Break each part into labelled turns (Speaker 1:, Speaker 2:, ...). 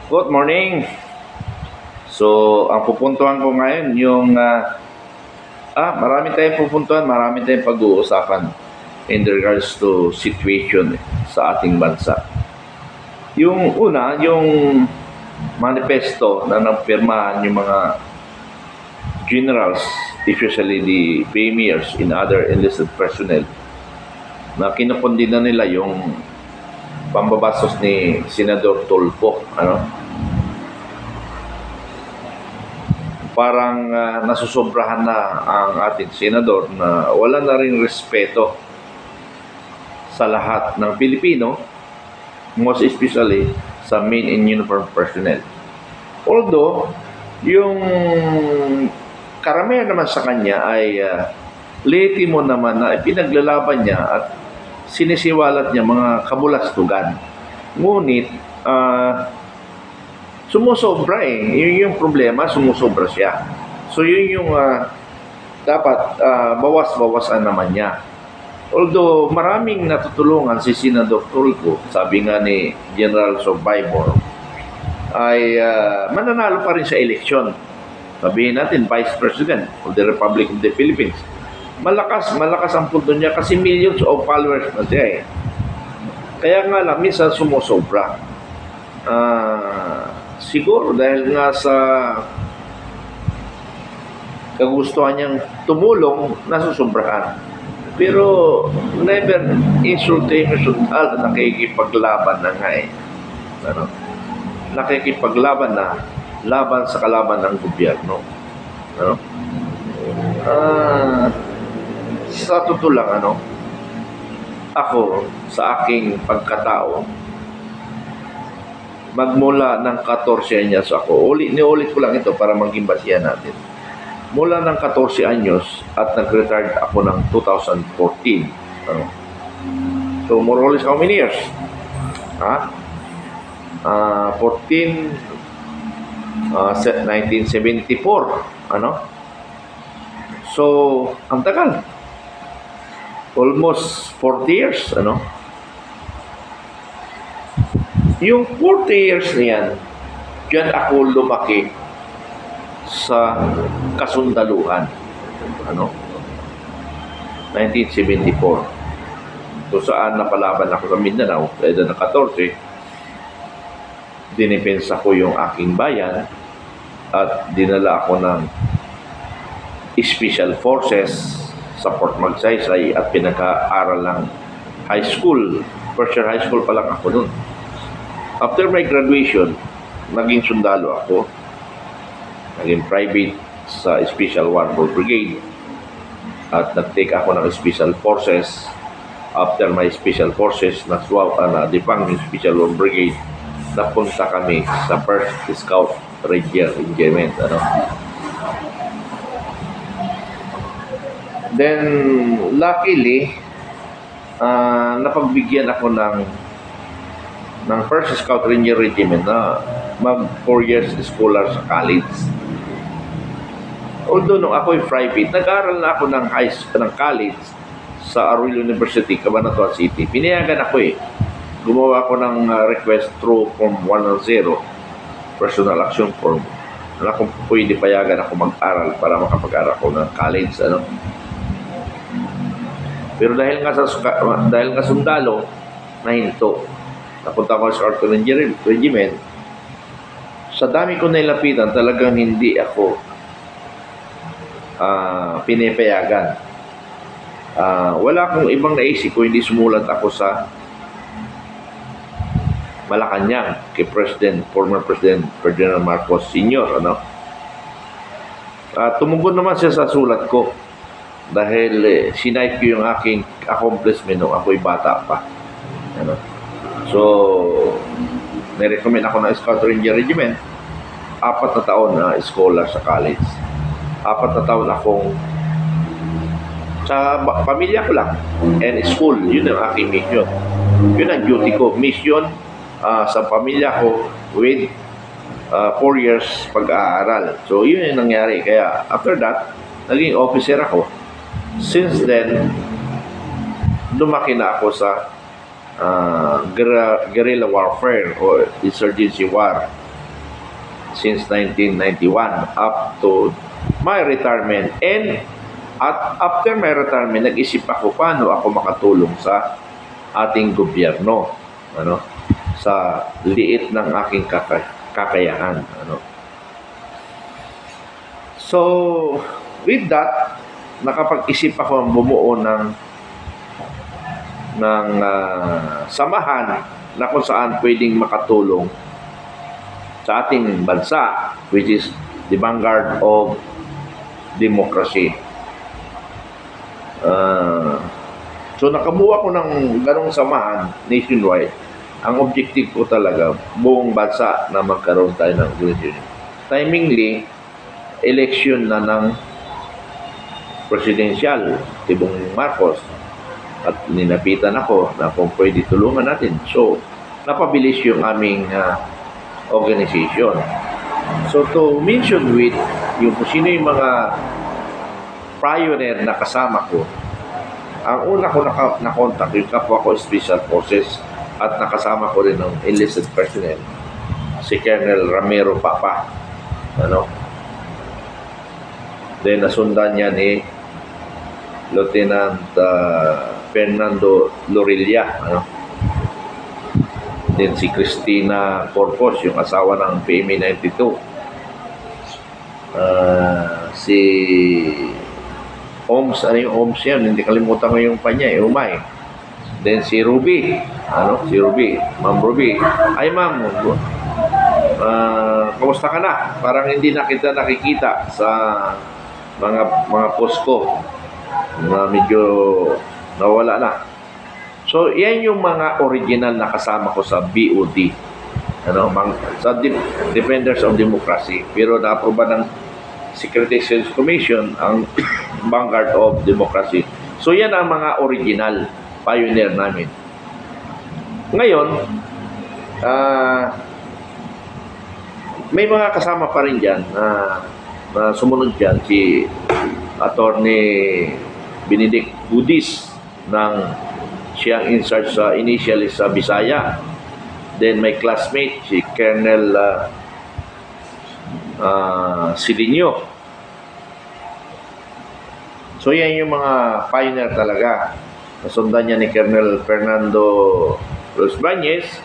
Speaker 1: Good morning. So, ang pupuntuhan ko ngayon yung marami tayong pupuntuhan, marami tayong pag-uusapan in regards to situation sa ating bansa. Yung una, yung manifesto na napirmahan yung mga generals, especially the premiers and other enlisted personnel, na kinukundina nila yung pambabastos ni Senador Tulfo, parang nasusobrahan na ang ating senador na wala na rin respeto sa lahat ng Pilipino, most especially sa men in uniform personnel. Although, yung karamihan naman sa kanya ay legitimo naman na ipinaglalaban niya at sinisiwalat niya mga kabulastugan. Ngunit, sumusobra eh. Yun yung problema, sumusobra siya. So yun yung dapat bawas-bawasan naman niya. Although maraming natutulungan si Senador Tulfo, sabi nga ni General Survivor, ay mananalo pa rin sa eleksyon. Sabihin natin, Vice President of the Republic of the Philippines. Malakas ang punto niya kasi millions of followers na siya eh. Kaya nga lang, minsan sumusobra. Siguro dahil nga sa kagustuhan niyang tumulong, nasusobrahan. Pero never insulting resultal, nakikipaglaban na nga eh. Nakikipaglaban na laban sa kalaban ng gobyerno. Sa totoo lang, ako sa aking pagkatao, magmula ng 14 anyos ako. Niulit ko lang ito para maging basihan natin. Mula ng 14 anyos at nag-retired ako ng 2014. So, more or less how many years? 14, 1974. So, ang tagal. Almost 40 years, Yung 40 years na yan, diyan ako lumaki sa kasundaluhan. 1974. So saan napalaban ako sa Mindanao, edad na 14, dinipensa ko yung aking bayan at dinala ako ng Special Forces sa Port Magsaysay at pinaka-aral ng high school. First year high school pa lang ako noon. After my graduation, naging sundalo ako. Naging private sa Special Warfare Brigade. At nag-take ako ng Special Forces. After my Special Forces, na-depang yung Special Warfare Brigade, napunta kami sa 1st Scout Ranger Regiment. Then, luckily, napagbigyan ako ng 1st Scout Ranger Regiment na mag 4 years scholar sa college. Although nung ako'y private, nag-aral na ako ng college sa Arroyo University, Cabanatuan City. Pinayagan ako eh. Gumawa ako ng request through Form 110, Personal Action Form. Na kung pwede payagan ako mag-aral para makapag-aral ako ng college. Pero dahil nga sundalo, nahinto. Napunta ako sa Arthur Regiment. Sa dami ko nilapitan, talagang hindi ako pinapayagan. Wala akong ibang naisip ko, hindi sumulat ako sa Malacanang kay former President Ferdinand Marcos Sr. Tumugon naman siya sa sulat ko dahil sinayt ko yung aking accomplishment nung ako'y bata pa. So, nirecommend ako ng Scout Ranger Regiment. 4 na taon na scholar sa college. 4 na taon akong sa pamilya ko lang and school. Yun ang aking mission. Yun ang duty ko. Mission sa pamilya ko with 4 years pag-aaral. So, yun yung nangyari. Kaya, after that, naging officer ako. Since then, lumaki na ako sa guerrilla warfare o insurgency war. since 1991 up to my retirement. And at after my retirement, nag-isip ako paano ako makatulong sa ating gobyerno, ano, sa liit ng aking kakayahan, ano. So, with that, nakapag-isip ako bumuo ng samahan na kung saan pwedeng makatulong sa ating bansa, which is the vanguard of democracy. So nakabuo ko ng ganong samahan nationwide. Ang objective ko talaga, buong bansa na magkaroon tayo ng election. Timingly, election na ng presidential, Tibong Marcos. At ninapitan ako na kung pwede tulungan natin. So, napabilis yung aming organization. So, to mention with yung kung sino yung mga pioneer na kasama ko, ang una ko na-contact yung kapwa ko Special Forces at nakasama ko rin ng enlisted personnel, si Colonel Ramiro Papa. Ano? Then, nasundan niya ni Lieutenant Fernando Lorilla. Ano? Then, si Cristina Corpos, yung asawa ng PMA 92. Si OMS, ano yung OMS yan? Hindi kalimutan ko yung panya, Umay. Then si Ruby, si Ruby, Ma'am Ruby. Ay ma'am, kamusta ka na? Parang hindi na kita nakikita sa mga post ko na medyo nawala na. So, yan yung mga original na kasama ko sa BOD. Sa Defenders of Democracy. Pero na-aproba ng Security Sales Commission ang Vanguard of Democracy. So yan ang mga original pioneer namin. Ngayon, may mga kasama pa rin dyan na sumunod dyan, si Attorney Benedict Budis ng siyang in charge sa initially sa Bisaya. Then my classmate, si Colonel Silinyo. So yan yung mga pioneer talaga. Nasundan niya ni Colonel Fernando Rosbañez,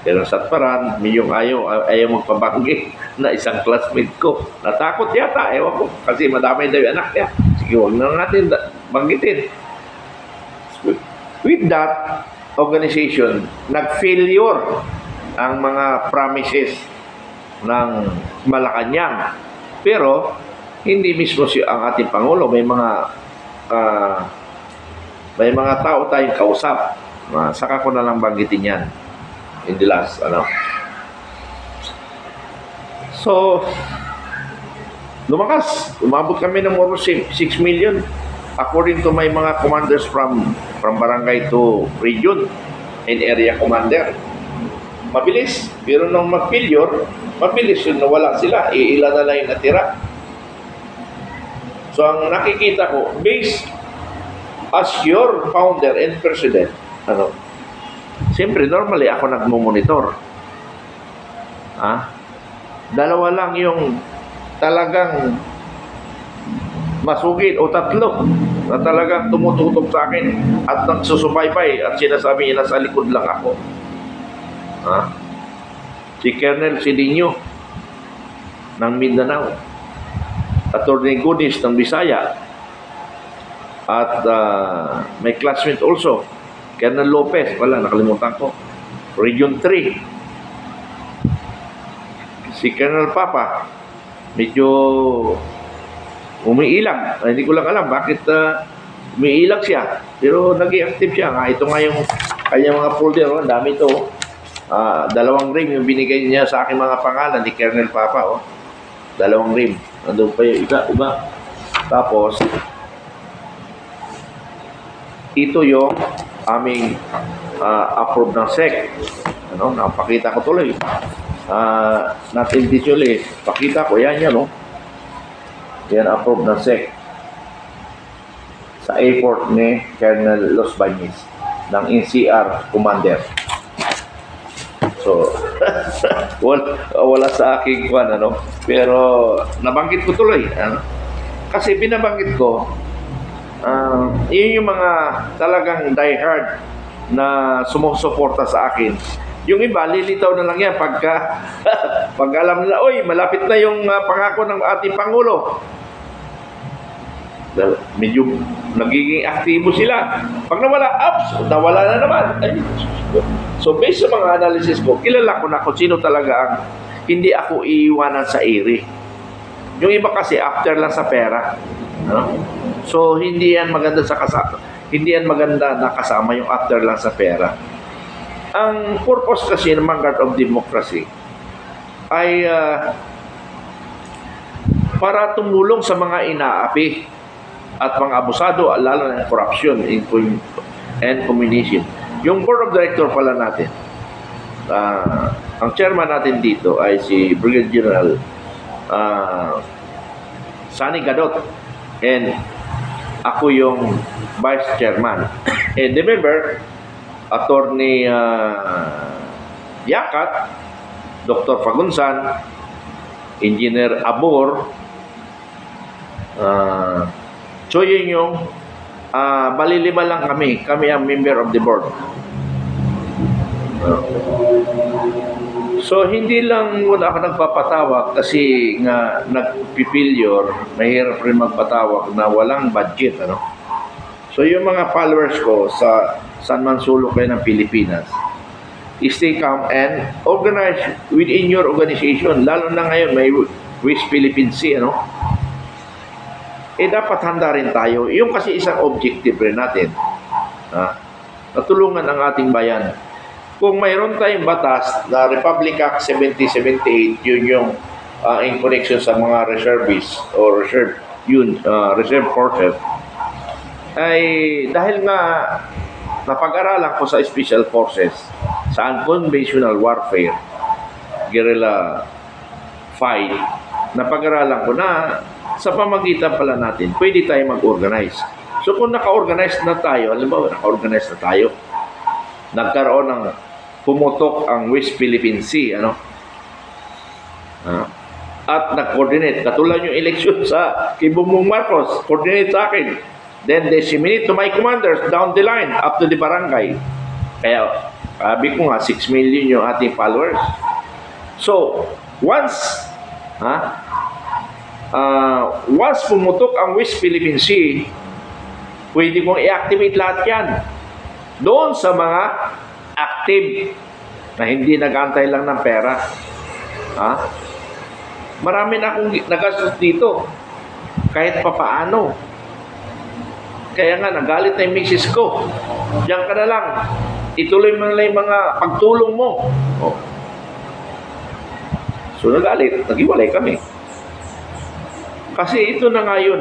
Speaker 1: Colonel Satparan, yung ayaw magpabanggit na isang classmate ko. Natakot yata, ewan ko, kasi madami daw yung anak niya. Sige, huwag na natin banggitin. With that organization, nag-failure ang mga promises ng Malacanang. Pero hindi mismo ang ating Pangulo, may mga tao tayong kausap. Saka ko na lang banggitin yan in the last, So, lumakas. Umabot kami ng more 6 million according to my mga commanders from barangay to region and area commander. Mabilis. Pero nung mag-failure, mabilis yun, nawala sila. Ilan na lang yung natira. So, ang nakikita ko, based as your founder and president, siyempre, normally, ako nagmumonitor. Dalawa lang yung talagang masugid o tatlo na talagang tumututok sa akin at nagsusubaybay at sinasabi niya nasa likod lang ako. Si Colonel Silinyo ng Mindanao, Attorney Gunis ng Bisaya, at may classmate also, Colonel Lopez, nakalimutan ko, Region 3. Si Colonel Papa, medyo umiilag. Hindi ko lang alam bakit umiilag siya. Pero nag-i-active siya. Ito nga yung kanyang mga folder. Ang dami ito. 2 rim yung binigay niya sa aking mga pangalan ni Colonel Papa. 2 rim. Nandun pa yung iba. Tapos, ito yung aming approved ng SEC. Napakita ko tuloy. Not individually. Pakita ko. Yan. Yan approved ng SEC. Sa effort ni Colonel Los Bañez ng NCR Commander. So, wala sa aking kwan, ano. Pero, nabanggit ko tuloy, ano. Kasi binabanggit ko, yun yung mga talagang diehard na sumusuporta sa akin. Yung iba, lilitaw na lang yan pagka, pag alam nila, oy, malapit na yung pangako ng ating Pangulo. Medyo nagiging aktibo sila. Pag nawala na naman. Ay, so based sa mga analysis ko, kilala ko na kung sino talaga ang hindi ako iiwanan sa ere. Yung iba kasi after lang sa pera. Ano? So hindi yan maganda na kasama yung after lang sa pera. Ang purpose kasi ng Vanguard of Democracy ay para tumulong sa mga inaapi at mga abusado, lalo na corruption and communism. Yung board of director pala natin, ang chairman natin dito ay si Brigadier General Sani Gadot, and ako yung vice chairman. And remember, Attorney Yakat, Dr. Fagunsan, Engineer Abor, so yun yung balilima lang kami ang member of the board. So hindi lang muna ako nagpapatawag kasi nga nagpipilyor, mahirap rin magpatawag na walang budget, ano. So yung mga followers ko sa San Mansulok ng Pilipinas, stay calm and organize within your organization. Lalo na ngayon may West Philippine Sea, ano. Dapat handa rin tayo. Yung kasi isang objective rin natin, natulungan ang ating bayan. Kung mayroon tayong batas na Republic Act 7078, yun yung in connection sa mga reservists or reserve forces, ay dahil nga napag-aralan ko sa special forces, sa unconventional warfare, guerrilla fight, napag-aralan ko na sa pamagitan pala natin, pwede tayo mag-organize. So kung naka-organize na tayo, halimbawa naka-organize na tayo, nagkaroon ng pumutok ang West Philippine Sea, ano? At nag-coordinate, katulad yung election sa kay Bongbong Marcos, coordinate sa akin. Then disseminate to my commanders down the line, up to the barangay. Kaya, sabi ko nga, 6 million yung ating followers. So, once pumutok ang West Philippine Sea, pwede kong i-activate lahat yan. Doon sa mga active na hindi nag-antay lang ng pera. Marami na akong nagastos dito. Kahit papaano. Kaya nga, nagalit na yung misis ko. Diyan ka na lang. Ituloy mo na lang yung mga pagtulong mo. So nagalit. Nag-iwalay kami. Kasi ito na nga yun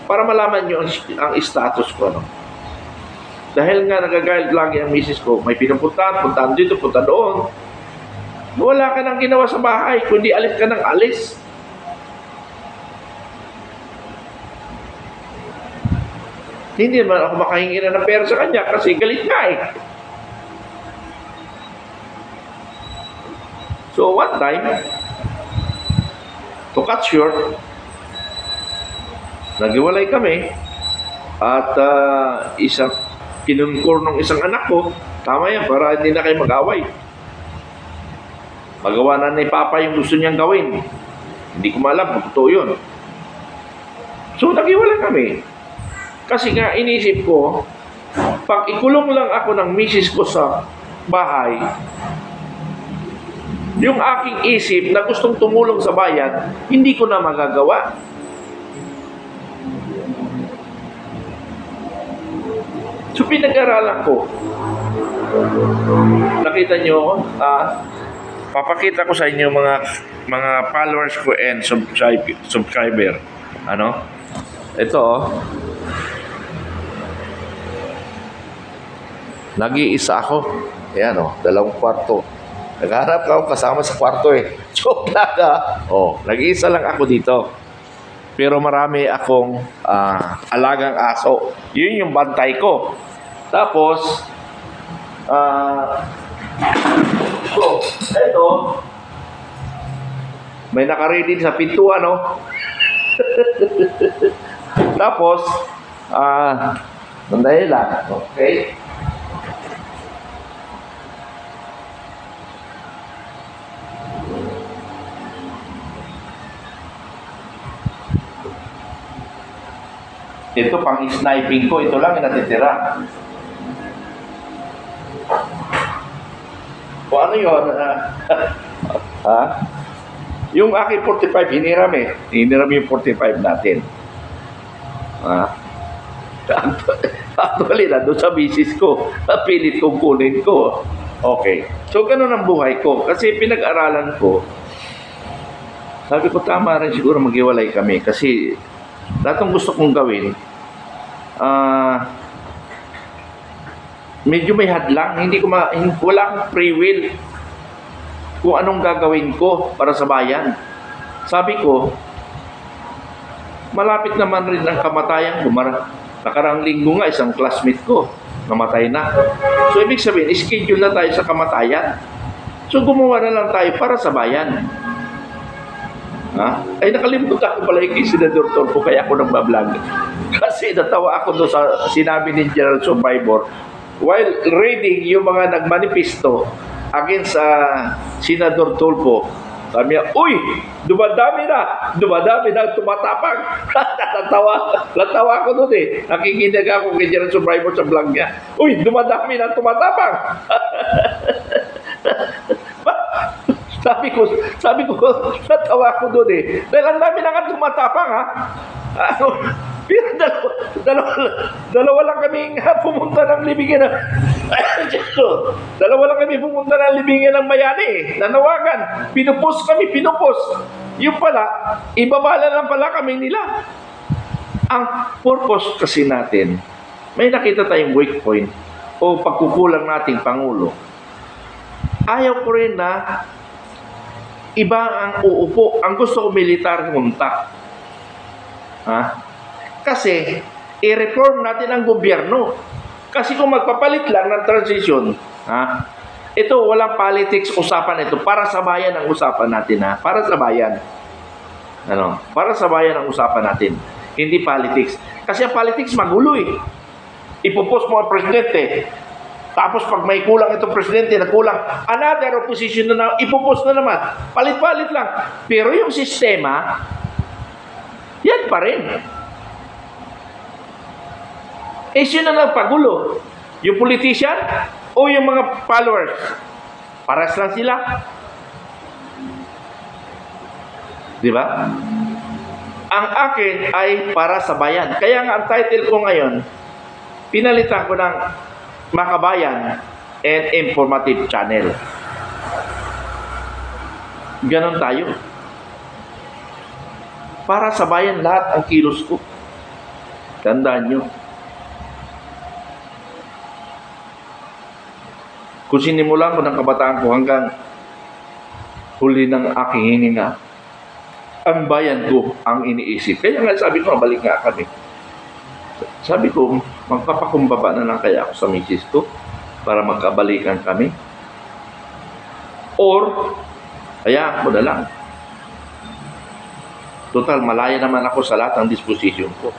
Speaker 1: para malaman nyo ang status ko. No? Dahil nga nagagalit lagi ang misis ko, may puntahan dito, punta doon. Wala ka nang ginawa sa bahay, kundi alis ka ng alis. Hindi naman ako makahingi na ng pera sa kanya kasi galit nga So one time, to cut short, naghiwalay kami at kinunkor ng isang anak ko, tama yan, para hindi na kayo mag-away. Magawa na ni Papa yung gusto niyang gawin. Hindi ko malam kung totoo yun. So naghiwalay kami. Kasi nga inisip ko, pag ikulong lang ako ng misis ko sa bahay, yung aking isip na gustong tumulong sa bayan, hindi ko na magagawa. So pinag-aralan ko. Nakita nyo, papakita ko sa inyo mga followers ko and subscriber. Ano? Ito nag-iisa ako. Ayan dalawang kwarto. Nagharap ako kasama sa kwarto Joke lang nag-iisa lang ako dito. Pero marami akong alagang aso. Yun yung bantay ko. Tapos, So, ito, may nakaready sa pintuan, no? Tapos, sandali lang. Okay? Ito pang sniping ko, ito lang yung natitira. O ano yun? Ha? Yung aking 45, hiniram eh. Hiniram yung 45 natin. Actually, doon sa misis ko, napilit kong kunin ko. Okay. So, ganun ang buhay ko. Kasi pinag-aralan ko, sabi ko, tama rin siguro maghiwalay kami. Kasi, lahat ng gusto kong gawin, medyo may hadlang. Wala akong free will kung anong gagawin ko para sa bayan. Sabi ko, malapit naman rin ang kamatayan ko. Nakarang linggo nga, isang classmate ko, namatay na. So, ibig sabihin, schedule na tayo sa kamatayan. So, gumawa na lang tayo para sa bayan. Ay, nakalimutan ko pala yung Senador Tulfo, kaya ako nagbablog. Kasi natawa ako doon sa sinabi ni General Survivor while reading yung mga nagmanifesto against Senador Tulfo. Sabi niya, uy, dumadami na tumatapang. Natawa ako doon eh. Nakikinig ako kay General Survivor sa vlog niya. Uy, dumadami na tumatapang. Sabi ko, natawa ko doon eh. Dahil ang dami na nga tumatapang Pero dalawa lang kami pumunta ng libingan dalawa lang kami pumunta ng libingan ng Mayani eh. Nanawagan. Pinupos. Yung pala, ibabala lang pala kami nila. Ang purpose kasi natin, may nakita tayong weak point o pagkukulang nating Pangulo. Ayaw ko rin na iba ang uupo. Ang gusto ko militar muntak. Kasi, i-reform natin ang gobyerno. Kasi kung magpapalit lang ng transition, ito, walang politics usapan ito. Para sa bayan ang usapan natin, Para sa bayan. Para sa bayan ang usapan natin. Hindi politics. Kasi ang politics magulo eh. Ipupos mo ang presidente. Tapos pag may kulang itong presidente, nagkulang, another opposition na ipupos na naman. Palit-palit lang. Pero yung sistema, yan pa rin. Sino na nagpagulo? Yung politician o yung mga followers? Paras lang sila. Di ba? Ang akin ay para sa bayan. Kaya nga ang title ko ngayon, pinalitan ko ng Makabayan and Informative Channel. Ganon tayo. Para sa bayan lahat ang kilos ko. Tandaan nyo. Kung sinimulan ko ng kabataan ko hanggang huli ng aking hininga, ang bayan ko ang iniisip. Kaya nga sabi ko, balik nga kami. Sabi ko, magpapakumbaba na lang kaya ako sa misis ko para magkabalikan kami. Or, kaya ako na lang. Total, malaya naman ako sa lahat ng disposition ko.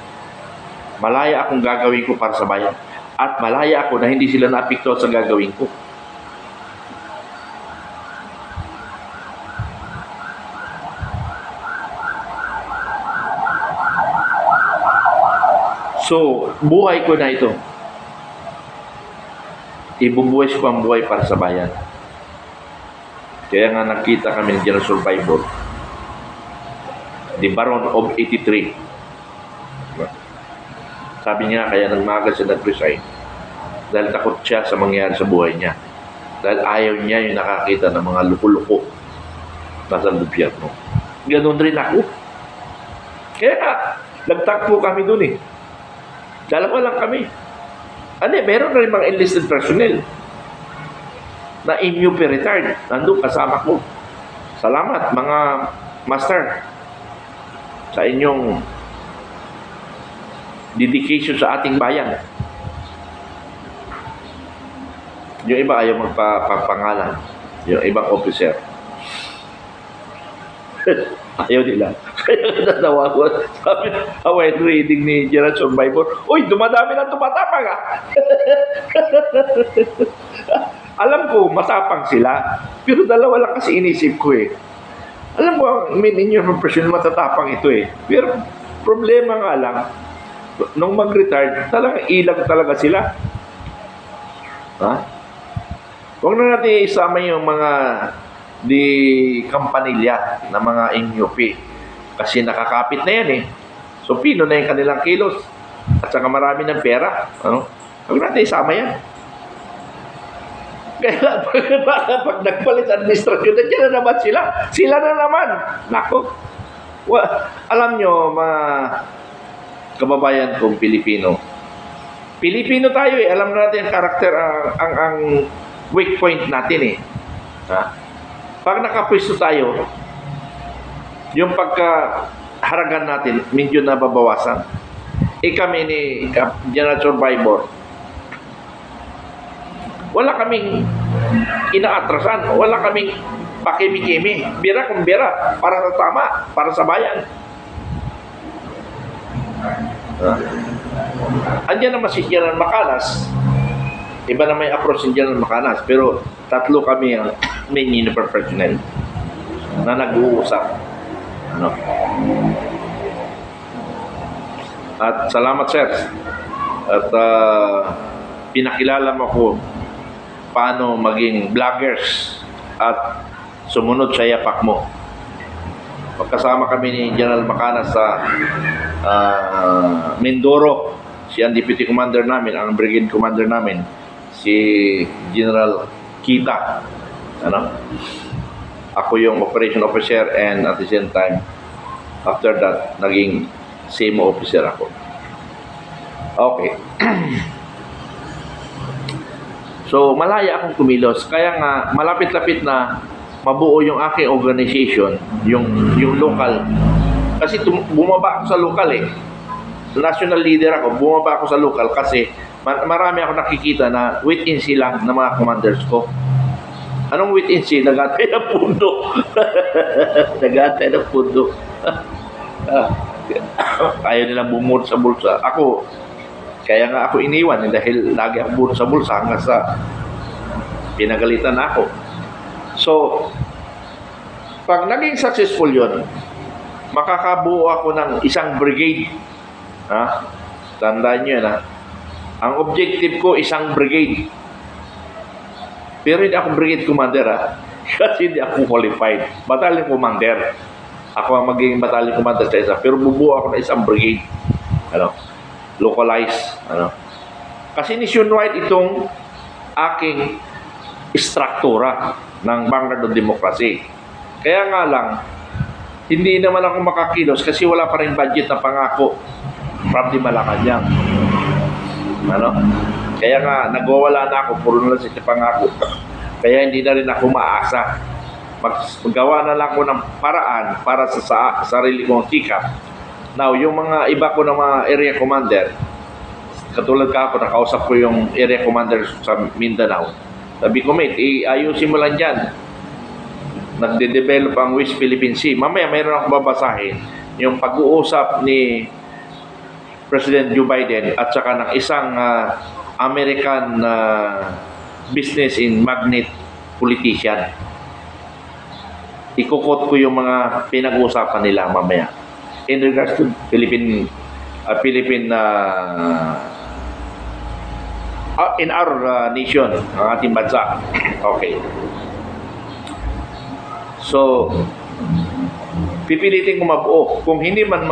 Speaker 1: Malaya akong gagawin ko para sa bayan. At malaya ako na hindi sila naapekto sa gagawin ko. So, buhay ko na ito. Ibubuhay ko ang buhay para sa bayan. Kaya nga nakita kami ng General Survivor, the Baron of 83. Sabi niya, kaya nagmaga siya nag-resign dahil takot siya sa mangyari sa buhay niya. Dahil ayaw niya yung nakakita ng mga luko-luko nasa gobyerno. Ganon rin ako. Kaya nagtakbo kami dun eh. Dalawa lang kami. Meron na rin mga enlisted personnel na MUP retired. Nandun kasama ko. Salamat mga master sa inyong dedication sa ating bayan. Yung iba ayaw magpapangalan. yung ibang officer. Ayaw nila. Kaya natawa ko. Sabi, while reading ni General Survivor, uy, dumadami na tumatapang ah. Alam ko, matapang sila. Pero dalawa lang kasi inisip ko eh. Alam mo, in your profession, matatapang ito eh. Pero problema nga lang, nung mag-retire, talagang ilag talaga sila. Ha? Huwag na natin isama yung mga di kampanilya na mga NUP. Kasi nakakapit na yan eh. So, pino na yung kanilang kilos. At saka marami ng pera. Ano? Huwag natin isama yan. Kaya pag nagpalit administrasyon, nandiyan na naman sila. Sila na naman. Nako. Alam nyo, mga kababayan kong Pilipino. Pilipino tayo eh. Alam natin ang karakter, ang weak point natin eh. Ha? Pag nakapwesto tayo, yung pagkaharagan natin, medyo nababawasan. Kami ni General Survivor, wala kaming inaatrasan, wala kaming pakimi-kimi. Bira kung bira, para sa tama, para sa bayan. Andiyan naman si General Macanas. Iba na may approach si General Macanas, pero tatlo kami ang main uniform personnel na nag-uusap. Ano? At salamat, sir. At pinakilala mo ko paano maging vloggers at sumunod sa yapak mo. Magkasama kami ni General Macanas sa Mindoro. Si ang deputy commander namin, ang brigade commander namin, si General Kita. Ano? Ako yung operation officer and at the same time, after that, naging same officer ako. Okay. So, malaya akong kumilos. Kaya nga, malapit-lapit na mabuo yung aking organization, yung local. Kasi bumaba ako sa local eh. National leader ako, bumaba ako sa local kasi marami ako nakikita na wait-in sila ng mga commanders ko. Anong wait-in sila? Nagatay ng pundo. Nagatay ng pundo. Ayaw nilang bumur sa bulsa. Ako, kaya nga ako iniwan dahil lagi ako bumur sa bulsa hanggang sa pinagalitan ako. So, pag naging successful yon, makakabuo ako ng isang brigade. Ha? Tandaan nyo yan ha. Ang objective ko, isang brigade. Pero hindi ako brigade commander ha. Kasi hindi ako qualified. Battalion commander. Ako ang magiging battalion commander sa isa. Pero bubuo ako ng isang brigade. Ano? Localized. Ano? Kasi nationwide itong aking struktura ng Vanguard of Democracy. Kaya nga lang, hindi naman ako makakilos kasi wala pa rin budget na pangako from the Malacanang. Ano? Kaya nga, nagwawala na ako, puro na lang sa pangako. Kaya hindi na rin ako maasa. Maggawa na lang ako ng paraan para sa sarili kong sikap. Now, yung mga iba ko ng mga area commander, katulad ka ako, nakausap ko yung area commander sa Mindanao. Sabi ko, mate, ayusin mo lang dyan. Nagde-develop ang West Philippine Sea. Mamaya, mayroon akong babasahin yung pag-uusap ni President Joe Biden at saka ng isang American business in magnate politician. Ikukot ko yung mga pinag-uusapan nila mamaya in regards to Philippine in our nation, ang ating bansa. Okay. So, pipilitin ko mabuo. Kung hindi man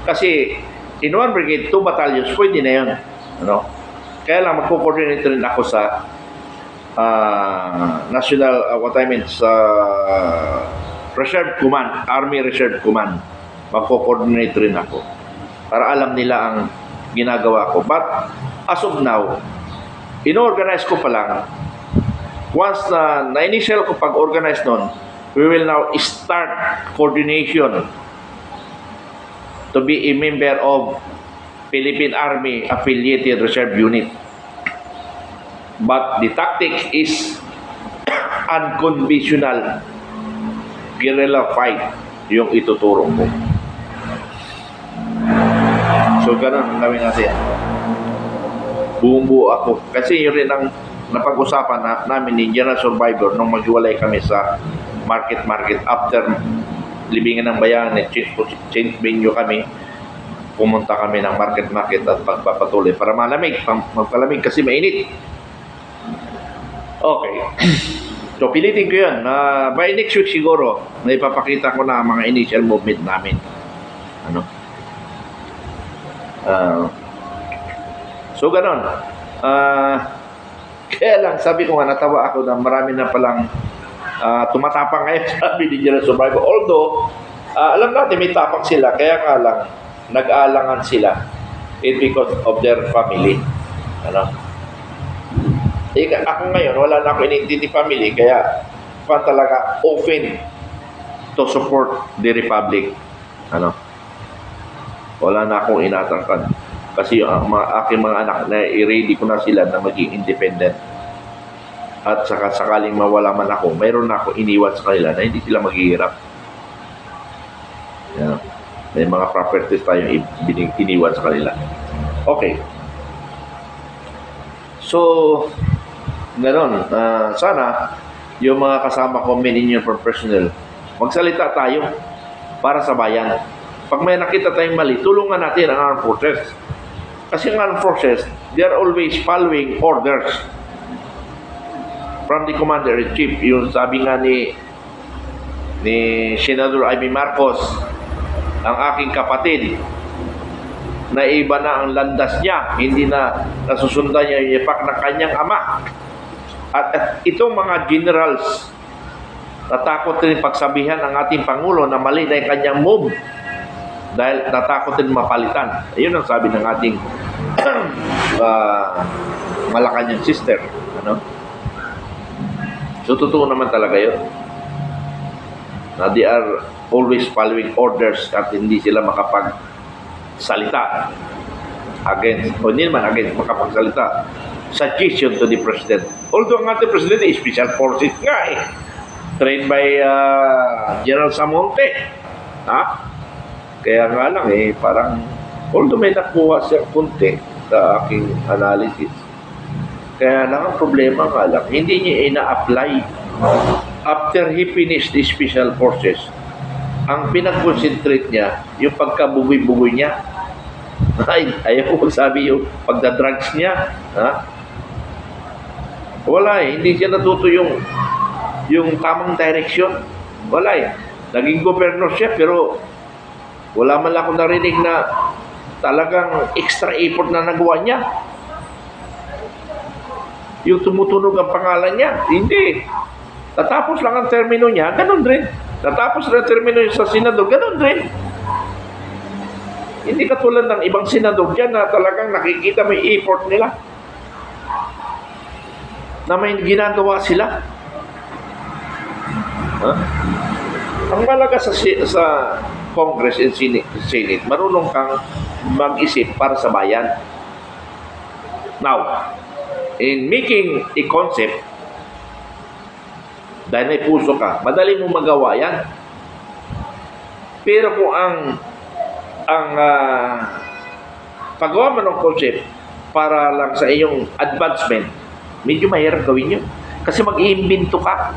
Speaker 1: kasi in one brigade, 2 battalions, pwede na yun. Ano? Kaya lang, magko-coordinate rin ako sa national, sa Reserve Command, Army Reserve Command. Magko-coordinate rin ako para alam nila ang ginagawa ko. But, as of now, in-organize ko pa lang. Once na-initial ko pag-organize nun, we will now start coordination to be a member of Philippine Army Affiliated Reserve Unit. But the tactic is unconventional guerrilla fight yung ituturo ko. So, ganun ang gawin natin. Bumubuo ako. Kasi yun rin ang napag-usapan namin ni General Survivor nung maghiwalay kami sa market after libingan ng bayan at change venue kami. Pumunta kami ng market at pagpapatuloy para malamig, magpalamig kasi mainit. Okay. So, pilitin ko yun. By next week siguro, na ipapakita ko na ang mga initial movement namin. Ano? So, ganon. Kaya lang, sabi ko nga, natawa ako na marami na palang tumatapang ngayon, sabi ni General Survivor. Although, alam natin may tapang sila, kaya nga lang, nag-aalangan sila because of their family. Ano? Ako ngayon, wala na ako inintindi family, kaya pa talaga open to support the Republic. Ano? Wala na akong inatangkan. Kasi yung aking mga anak, na i-ready ko na sila na maging independent. At saka sakaling mawala man ako, mayroon na ako iniwan sa kanila na hindi sila maghihirap. Yan. May mga properties tayong iniwan sa kanila. Okay. So, ganoon. Sana, yung mga kasama ko, men in uniform personnel, magsalita tayo para sa bayan. Pag may nakita tayong mali, tulungan natin ang armed forces. Kasi ang armed forces, they are always following orders from the Commander-in-Chief. Yung sabi nga ni Senador Amy Marcos, ang aking kapatid, na iba na ang landas niya, hindi na nasusundan niya yung ipak ng kanyang ama. At itong mga generals, natakot rin pagsabihan ng ating Pangulo na mali na yung kanyang move dahil natakot rin mapalitan. Ayun ang sabi ng ating Malacanang sister. Ano? So, totoo naman talaga yun. Na they are always following orders at hindi sila makapagsalita against, o hindi naman against, makapagsalita suggestion to the President. Although ang ating President ay Special Forces nga eh. Trained by General Samonte. Ha? Kaya nga lang eh, parang, although may nakuha siya kunti sa aking analysis, kaya lang ang problema nga lang, hindi niya ina-apply. After he finished the Special Forces, ang pinag-concentrate niya, yung pagkabugoy-bugoy niya. Ay, ayaw ko sabi yung pagdadrugs niya. Ha? Wala eh, hindi siya natuto yung tamang direction. Wala eh. Naging governor siya, pero wala man lang akong narinig na talagang extra effort na nagawa niya. Yung tumutunog ang pangalan niya, hindi. Natapos lang ang termino niya, ganun rin. Natapos lang ang termino niya sa senador, ganun rin. Hindi katulad ng ibang senador dyan na talagang nakikita may effort nila. Na may ginagawa sila. Huh? Ang malaga sa Congress and Senate, marunong kang mag-isip para sa bayan. Now, in making a concept, dahil may puso ka, madali mo magawa yan. Pero kung ang paggawa mo ng concept para lang sa iyong advancement, medyo mahirap gawin yun. Kasi mag-iimbento ka.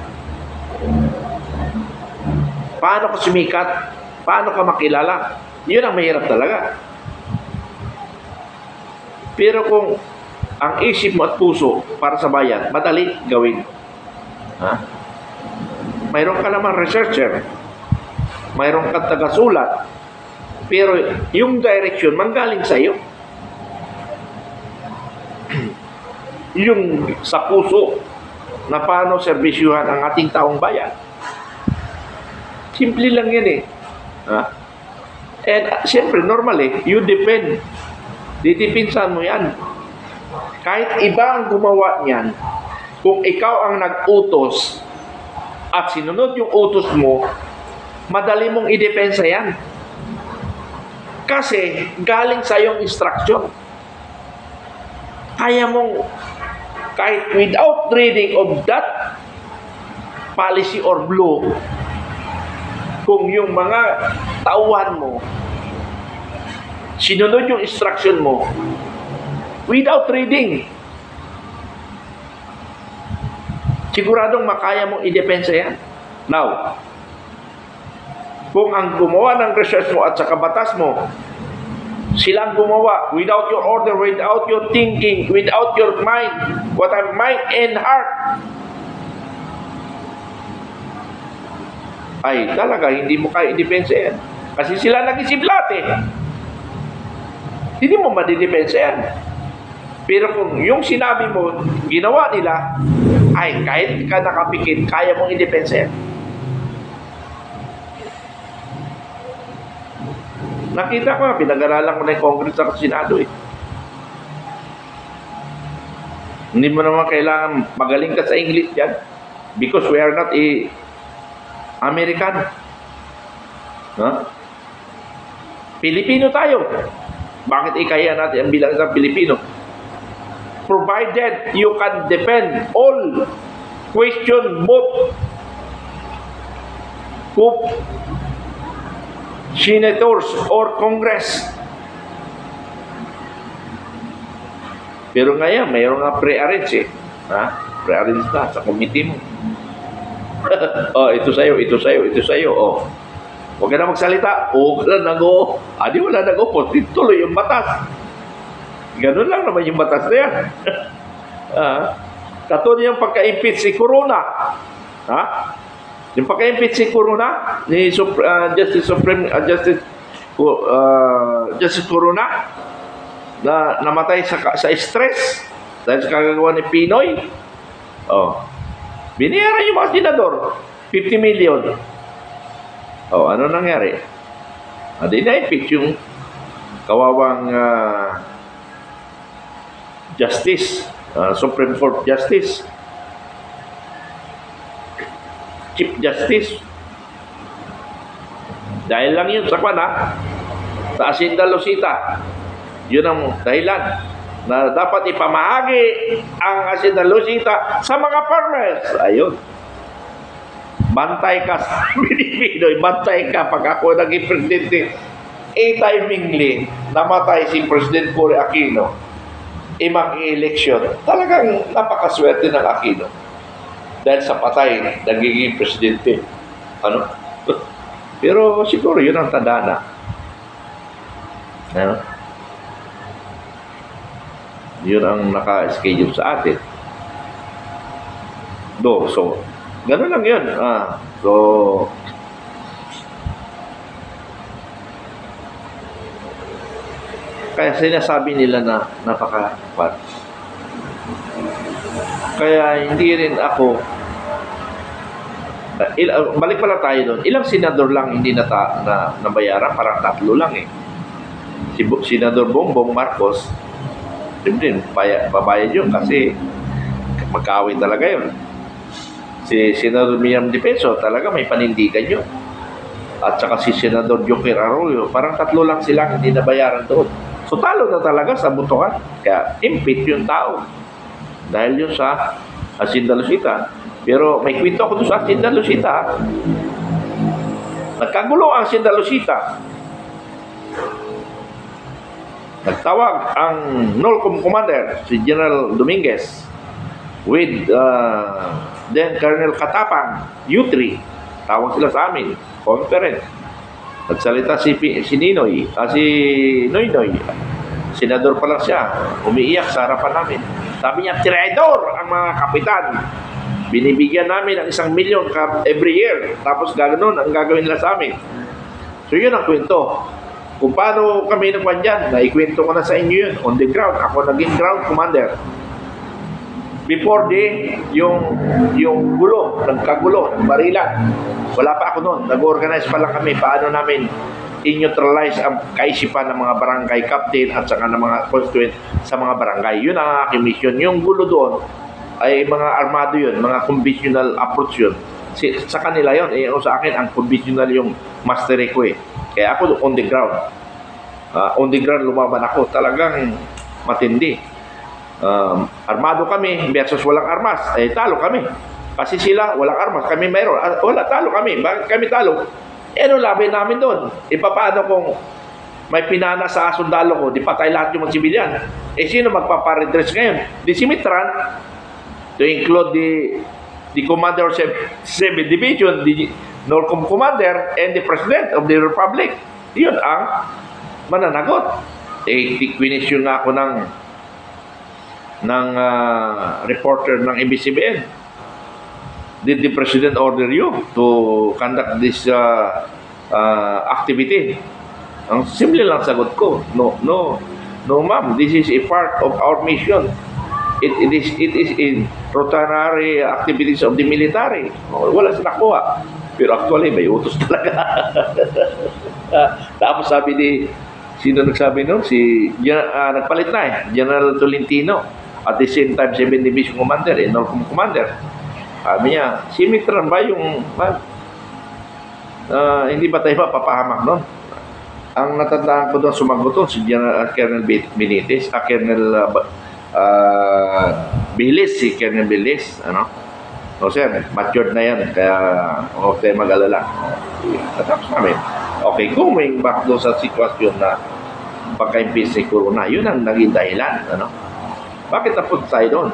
Speaker 1: Paano ka sumikat? Paano ka makilala? Yun ang mahirap talaga. Pero kung ang isip mo at puso para sa bayan, madali gawin. Ha? Mayroon ka naman researcher, mayroon ka taga-sulat, pero yung direction manggaling sa iyo. Yung sa puso na paano serbisyuhan ang ating taong bayan. Simple lang yan eh. Ha? And siyempre, normally, you depend. Didipinsan mo yan. Kahit iba ang gumawa niyan, kung ikaw ang nag-utos at sinunod yung utos mo, madali mong idepensa yan. Kasi galing sa iyong instruction. Kaya mong, kahit without reading of that policy or law kung yung mga tauhan mo sinunod yung instruction mo without reading. Siguradong makaya mong idepensa yan. Now, kung ang gumawa ng research mo at sa kabatas mo, silang gumawa without your order, without your thinking, without your mind, what are mind and heart, ay talaga hindi mo kaya idepensa yan. Kasi sila nag-isip lahat eh. Hindi mo madidepensa yan. Pero kung yung sinabi mo, ginawa nila, ay kahit ka nakapikit, kaya mong idepensa yan. Nakita ko, pinag-aralan ko na yung Congress at Senado eh. Hindi mo naman kailangan magaling ka sa English yan because we are not American. Huh? Pilipino tayo. Bakit ikaya natin ang bilang isang Pilipino? Provided you can defend all question both senators or Congress. Pero ngayon, mayroon nga pre-arrange eh. Ha? Pre-arrange na sa committee mo. Oh, ito sa'yo, ito sa'yo, ito sa'yo. Oh. Huwag ka na magsalita. O, wala nag-o. Di wala nag-o. Tuloy yung batas. Ganun lang naman yung batas na yan. Katulad yung pagka-impeach si Corona. Ha? Yung pagka-impeach si Corona, ni Justice Corona, na namatay sa stress dahil sa kagagawa ni Pinoy. Oh. Binayaran yung mga senador, 50 million. Oh, ano nangyari? Di na-impeach yung kawawang Justice, Supreme Court Justice, Chief Justice. Dahil lang yun sa sa Hacienda Lucita. Yun ang dahilan na dapat ipamahagi ang Hacienda Lucita sa mga farmers. Ayun. Bantay ka sa Pilipino, bantay ka pag ako naging presidente. Timingly, namatay si President Cory Aquino. Imang eleksyon, talagang napakaswerte ng Aquino dahil sa patay nagiging presidente. Ano? Pero siguro yun ang tandana. Ano? Yun ang naka-schedule sa atin. So, gano'n lang yun. So, kaya sinasabi nila na napaka-pat. Kaya hindi rin ako, balik pala tayo doon, ilang senador lang hindi nabayaran, parang 3 lang eh. Si Senador Bongbong Marcos, siyempre, babayad yun kasi magkawin talaga yun. Si Senador Miriam Defenso, talaga may panindigan yun. At saka si Senador Joker Arroyo, parang 3 lang silang hindi nabayaran doon. So talo na talaga sa butuhan. Kaya impeach yung tao. Dahil yun sa Hacienda Lucita. Pero may kwento ako doon sa Hacienda Lucita. Nagkagulo ang Hacienda Lucita. Nagtawag ang NOLCOM commander, si General Dominguez, with then Colonel Katapang, U3. Tawag sila sa amin. Conference. Nagsalita si Ninoy, si Noynoy. Senador pa lang siya. Umiiyak sa harapan namin. Sabi niya, traidor ang mga kapitan. Binibigyan namin ng 1 million every year. Tapos ganoon ang gagawin nila sa amin. So yun ang kwento. Kung paano kami nagwan dyan, naikwento ko na sa inyo yun. On the ground. Ako naging ground commander. Before yung gulo, nagkagulo, ng barilan. Wala pa ako noon. Nag-organize pa lang kami. Paano namin i-neutralize ang kaisipan ng mga barangay captain at saka ng mga constituent sa mga barangay. Yun ang aking mission. Yung gulo doon ay mga armado yun, mga conventional approach yun. Sa kanila yun. Sa akin, ang conventional yung mastery ko eh. Kaya ako on the ground. On the ground lumaban ako. Talagang matindi. Armado kami versus walang armas. Talo kami. Kasi sila, walang armas, kami mayroon. Wala, talo kami. Bakit kami talo? Ano laban namin doon? Paano kung may pinana sa sundalo ko, di patay lahat yung mga sibilyan? Sino magpaparedress ngayon? Di si Mitran, to include the commander of 7th Division, the NORCOM commander, and the President of the Republic. Yun ang mananagot. Question nga ako ng reporter ng ABS-CBN. Did the President order you to conduct this activity? Ang simple lang sagot ko, no ma'am, this is a part of our mission. It is in rotary activities of the military. Wala siya nakuha. Pero actually, may utos talaga. Tapos sabi sino nagsabi nun? Nagpalit na General Tolentino. At the same time, 7th Division Commander, NORCOM Commander. Sabi niya, si Mitran ba yung, hindi ba tayo mapapahamak nun? Ang natandaan ko doon sumagot doon, si General Colonel Benitez, Colonel Bilis, si Colonel Bilis, No sir, matured na yan, kaya huwag tayo mag-alala. Tapos namin, okay, going back doon sa sitwasyon na pagka-impis ni Corona, yun ang naging dahilan. Bakit napunta tayo doon?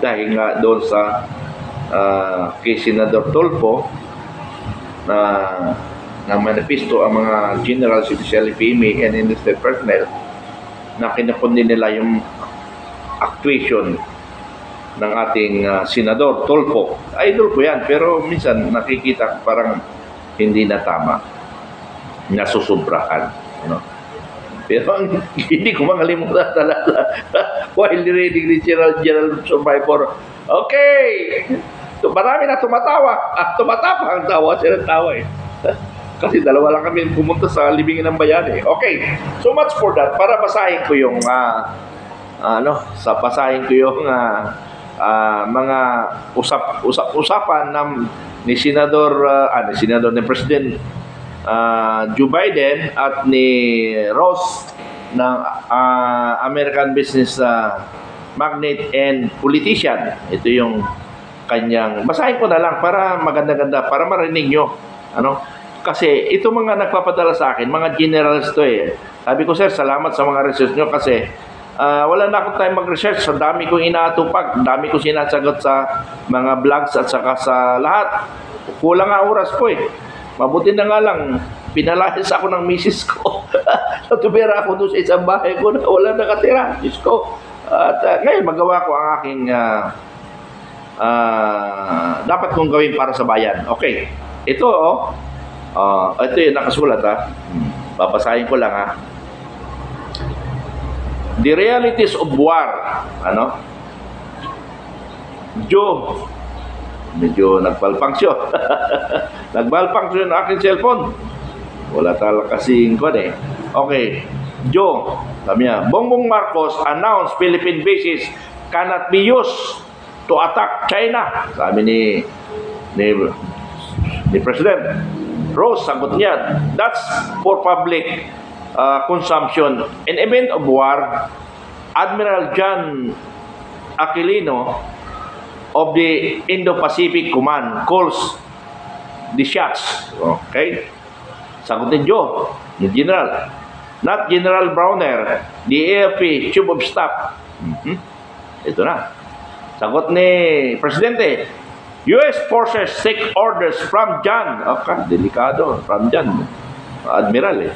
Speaker 1: Dahil nga doon sa kay Senador Tulfo na manifesto ang mga generals, official PME and industry personnel na kinapundin nila yung actuation ng ating Senador Tulfo. Idol ko yan, pero minsan nakikita parang hindi na tama, nasusubrahan. Pero hindi ko makalimutan talaga while reading the General Survivor. Okay! So, marami na tumatawa. Tumatapa ang tawa. Sila tawa Kasi dalawa lang kami pumunta sa libingan ng bayan Okay. So much for that. Para basahin ko yung basahin ko yung mga usapan ni Senador ni President Joe Biden at ni Ross ng American business magnate and politician. Ito yung kanyang, basahin ko na lang para maganda-ganda, para marinig nyo. Kasi ito mga nagpapadala sa akin, mga generals to Sabi ko, sir, salamat sa mga research nyo kasi wala na akong time mag-research. Sa dami kong inaatupag, dami kong sinasagot sa mga vlogs at saka sa lahat. Kulang nga oras ko Mabuti na nga lang, pinalayas ako ng misis ko. Natubera ako doon sa isang bahay ko na wala nakatira. Diyos ko. At ngayon, magawa ko ang aking dapat kong gawin para sa bayan. Okay. Ito, ito yung nakasulat, babasahin ko lang, The realities of war. Joe, medyo nagpalpangsyon. Nagpalpangsyon ang aking cellphone. Wala talaga kasing Okay. Joe, sabi niya, Bongbong Marcos announced Philippine bases cannot be used to attack China. Sabi ni President. Rose, sagot niya, that's for public consumption. In event of war, Admiral John Aquilino of the Indo-Pacific Command calls the shots. Okay? Sagot ni Joe, ni General. Not General Browner, the AFP Chief of Staff. Ito na. Sagot ni Presidente, U.S. forces take orders from John. Okay, delikado. From John. Admiral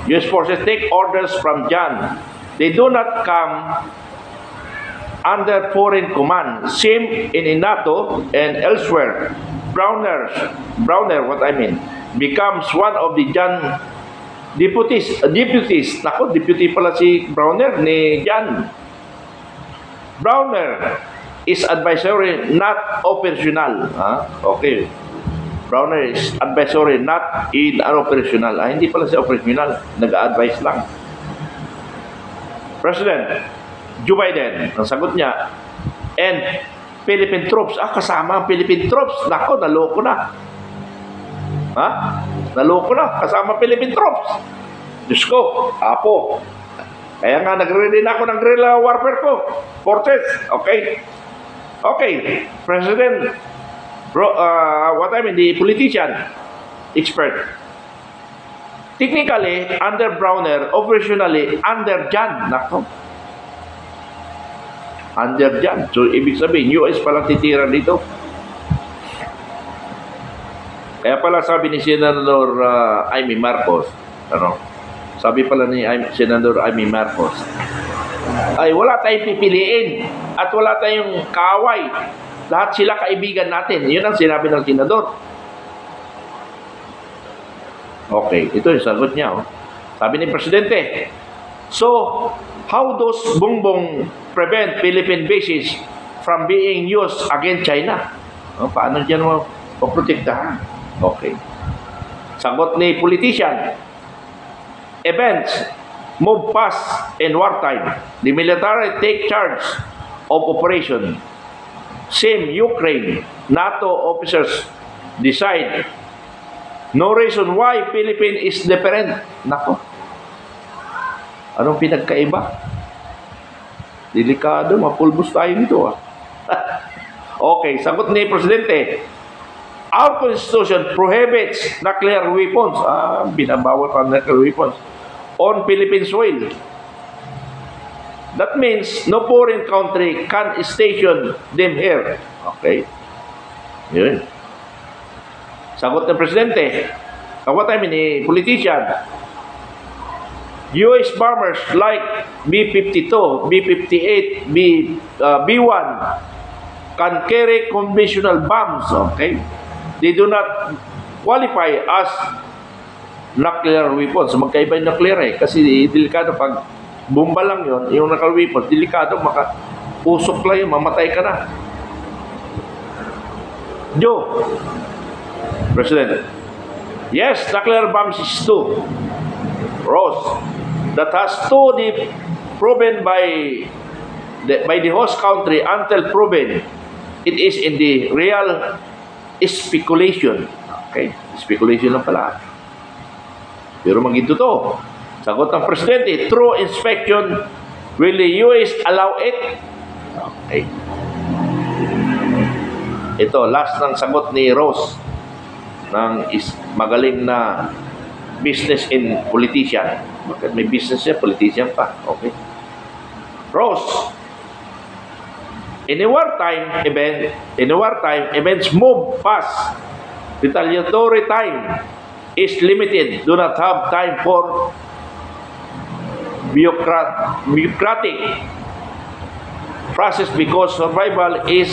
Speaker 1: U.S. forces take orders from John. They do not come under foreign command. Same in NATO and elsewhere. Browner, what I mean, becomes one of the John deputies. Nako, deputy pala si Browner ni John. Browner is advisory, not operational. Okay. Browner is advisory, not in operational. Hindi pala siya operational. Nag-advise lang. President Joe Biden, ang sagot niya, and Philippine troops. Kasama ang Philippine troops. Nako, naloko na. Naloko na. Kasama ang Philippine troops. Diyos ko, apo. Kaya nga, nagre-ready na ako ng guerrilla warfare ko. Forces, okay? Okay, President, what I mean, the politician, expert. Technically, under Browner, operationally, under Jan. Nako. Under Jan. So, ibig sabihin, US pala titira dito. Kaya pala sabi ni Senador Amy Marcos, ano, sabi pala ni Senador Amy Marcos, ay wala tayong pipiliin at wala tayong kaaway. Lahat sila kaibigan natin. Yun ang sinabi ng Senador. Okay, ito yung sagot niya. Oh. Sabi ni Presidente, so, how does Bongbong prevent Philippine bases from being used against China? Oh, paano dyan mo poprotektahan? Okay. Sagot ni politician, events move fast in wartime. The military take charge of operation. Same Ukraine, NATO officers decide. No reason why Philippines is different. Nako. Anong pinagkaiba? Delikado, mapulbos tayo nito. Okay, sagot ni Presidente. Our Constitution prohibits nuclear weapons. Binabawal pa nuclear weapons on Philippine soil. That means no foreign country can station them here. Okay. Yun. Sagot ng Presidente. What I mean, politician. US bombers like B-52, B-58, B-1 can carry conventional bombs. Okay. They do not qualify as nuclear weapons. Magkaiba yung nuclear eh. Kasi delikado pag bomba lang yun, yung nuclear weapons, delikado, usok lang yun, mamatay ka na. Joe, President, yes, nuclear bombs is too. Ross, that has to be proven by the host country until proven it is in the real speculation. Okay, speculation lang pala. Pero maging totoo. Sagot ng Presidente, through inspection, will the US allow it? Okay. Ito, last ng sagot ni Ross ng magaling na business in politician. Bakit may business siya, politician pa. Okay. Ross, in a wartime events move fast. Retaliatory time is limited. Do not have time for bureaucratic process because survival is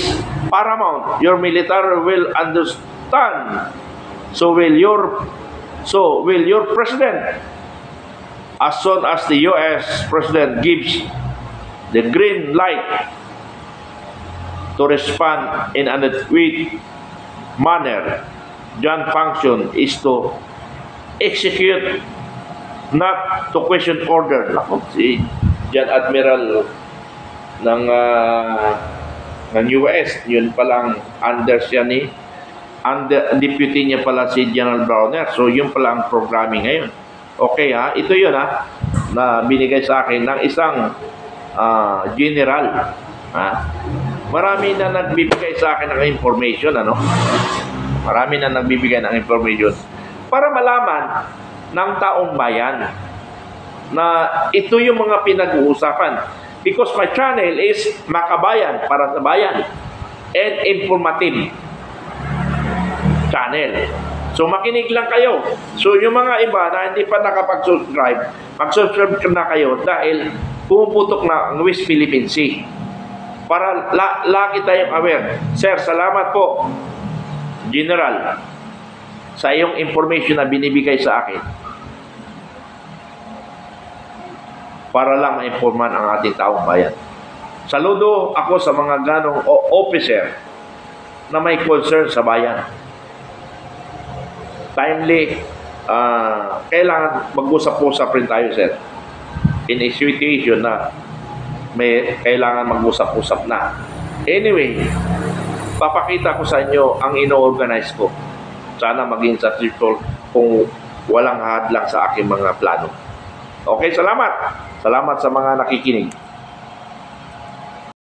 Speaker 1: paramount. Your military will understand. So will your president. As soon as the US president gives the green light to respond in an adequate manner, John function is to execute, not to question order. Si John Admiral ng US, yun palang under siya deputy niya pala si General Browner. So yun pala ang programming ngayon. Okay ha, ito yun ha, na binigay sa akin ng isang general. Ha? Marami na nagbibigay sa akin ng information, ano? Marami na nagbibigay ng information para malaman ng taong bayan na ito yung mga pinag-uusapan. Because my channel is makabayan, para sa bayan, and informative channel. So makinig lang kayo. So yung mga iba na hindi pa nakapag-subscribe, mag-subscribe na kayo dahil pumuputok na ang West Philippine Sea. Para lagi tayong aware. Sir, salamat po, General, sa iyong information na binibigay sa akin. Para lang ma-informan ang ating taong bayan. Saludo ako sa mga ganong officer na may concern sa bayan. Timely, kailangan mag-usap-usap rin tayo, sir. In a situation na may kailangan mag-usap-usap na. Anyway, papakita ko sa inyo ang ino-organize ko. Sana maging successful kung walang hadlang sa aking mga plano. Okay, salamat. Salamat sa mga nakikinig.